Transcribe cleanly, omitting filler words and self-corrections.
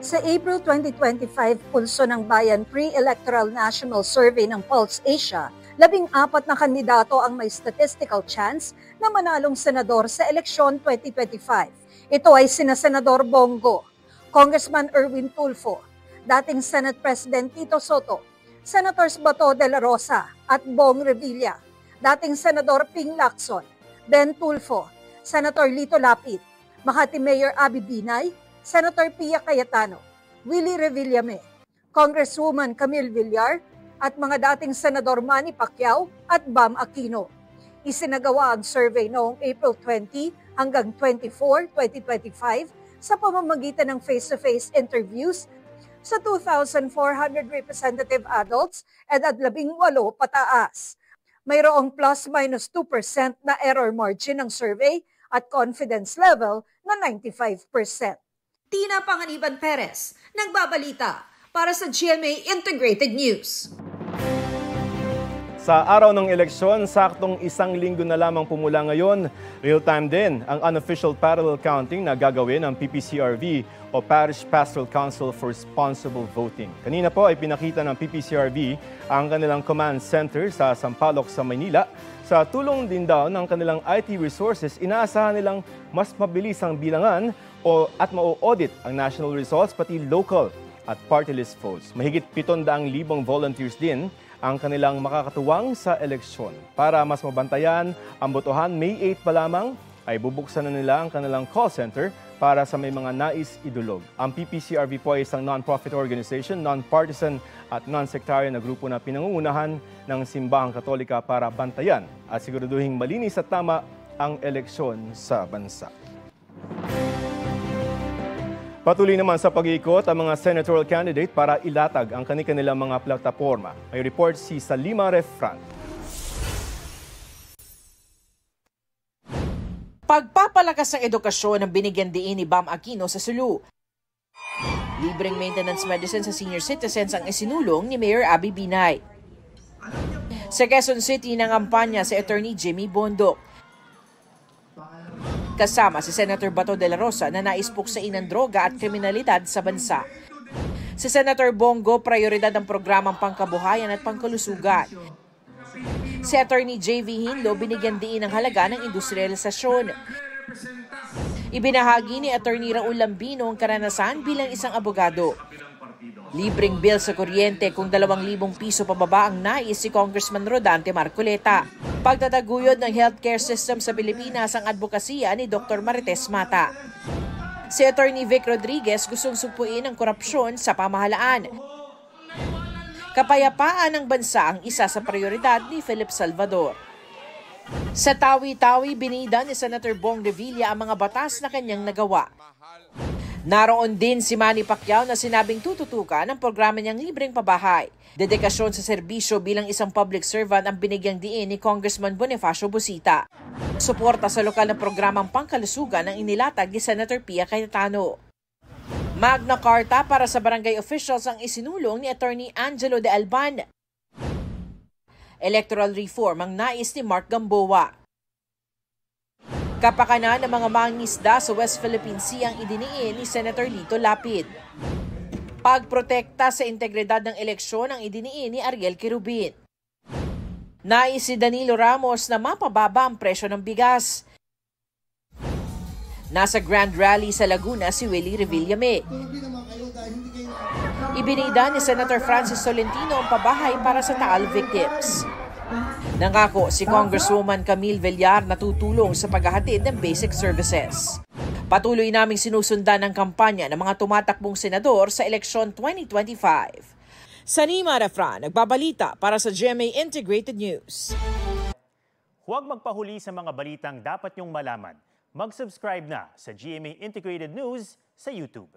Sa April 2025 Pulso ng Bayan Pre-Electoral National Survey ng Pulse Asia, 14 na kandidato ang may statistical chance na manalong senador sa eleksyon 2025. Ito ay sina Senador Bongo, Congressman Erwin Tulfo, dating Senate President Tito Soto, Senators Bato de la Rosa at Bong Revilla, dating Senador Ping Lacson, Ben Tulfo, Senator Lito Lapid, Makati Mayor Abby Binay, Senator Pia Cayetano, Willie Revillame, Congresswoman Camille Villar, at mga dating Senador Manny Pacquiao at Bam Aquino. Isinagawa ang survey noong April 20 hanggang 24, 2025 sa pamamagitan ng face-to-face interviews sa 2,400 representative adults edad 18 pataas. Mayroong plus-minus 2% na error margin ng survey at confidence level na 95%. Tina Panganiban Perez, nagbabalita para sa GMA Integrated News. Sa araw ng eleksyon, saktong 1 linggo na lamang pumula ngayon, real-time din ang unofficial parallel counting na gagawin ng PPCRV o Parish Pastoral Council for Responsible Voting. Kanina po ay pinakita ng PPCRV ang kanilang command center sa Sampaloc sa Maynila. Sa tulong din daw ng kanilang IT resources, inaasahan nilang mas mabilis ang bilangan at mau-audit ang national results pati local at party list votes. Mahigit 700,000 volunteers din ang kanilang makakatuwang sa eleksyon. Para mas mabantayan ang botohan, May 8 pa lamang ay bubuksan na nila ang kanilang call center para sa may mga nais idulog. Ang PPCRV po ay isang non-profit organization, non-partisan at non-sectarian na grupo na pinangungunahan ng Simbahang Katolika para bantayan at siguraduhing malinis at tama ang eleksyon sa bansa. Patuloy naman sa pag-iikot ang mga senatorial candidate para ilatag ang kanilang mga plataforma. May report si Salima Refran. Pagpapalakas ng edukasyon ang binigyan diin ni Bam Aquino sa Sulu. Libreng maintenance medicine sa senior citizens ang isinulong ni Mayor Abby Binay. Sa Quezon City, nangampanya si Attorney Jimmy Bondoc. Kasama si Senator Bato de la Rosa na nais puksain ng droga at kriminalidad sa bansa. Si Senator Bongo, prioridad ang programang pangkabuhayan at pangkalusugan. Si Attorney J.V. Hinlo, binigyan diin ang halaga ng industrialisasyon. Ibinahagi ni Attorney Raul Lambino ang karanasan bilang isang abogado. Libreng bill sa kuryente kung 2,000 piso pababa ang nais si Congressman Rodante Marcoleta. Pagtataguyod ng healthcare system sa Pilipinas ang advokasya ni Dr. Marites Mata. Si Attorney Vic Rodriguez gustong sugpuin ang korupsyon sa pamahalaan. Kapayapaan ng bansa ang isa sa prioridad ni Philip Salvador. Sa Tawi-Tawi, binida ni Senator Bong Revilla ang mga batas na kanyang nagawa. Naroon din si Manny Pacquiao na sinabing tututukan ang programa niyang libreng pabahay. Dedikasyon sa serbisyo bilang isang public servant ang binigyang diin ni Congressman Bonifacio Busita. Suporta sa lokal na programang pangkalusugan ang inilatag ni Senator Pia Cayetano. Magna Carta para sa barangay officials ang isinulong ni Attorney Angelo de Alban. Electoral reform ang nais ni Mark Gamboa. Kapakanan ng mga mangingisda sa West Philippine Sea ang idiniin ni Senator Lito Lapid. Pagprotekta sa integridad ng eleksyon ang idiniin ni Ariel Quirubin. Nais si Danilo Ramos na mapababa ang presyo ng bigas. Nasa Grand Rally sa Laguna si Willie Revillame. Ibinida ni Senator Francis Tolentino ang pabahay para sa Taal victims. Nangako si Congresswoman Camille Villar na tutulong sa paghahatid ng basic services. Patuloy naming sinusundan ang kampanya ng mga tumatakbong senador sa eleksyon 2025. Salima Refran, nagbabalita para sa GMA Integrated News. Huwag magpahuli sa mga balitang dapat niyong malaman. Mag-subscribe na sa GMA Integrated News sa YouTube.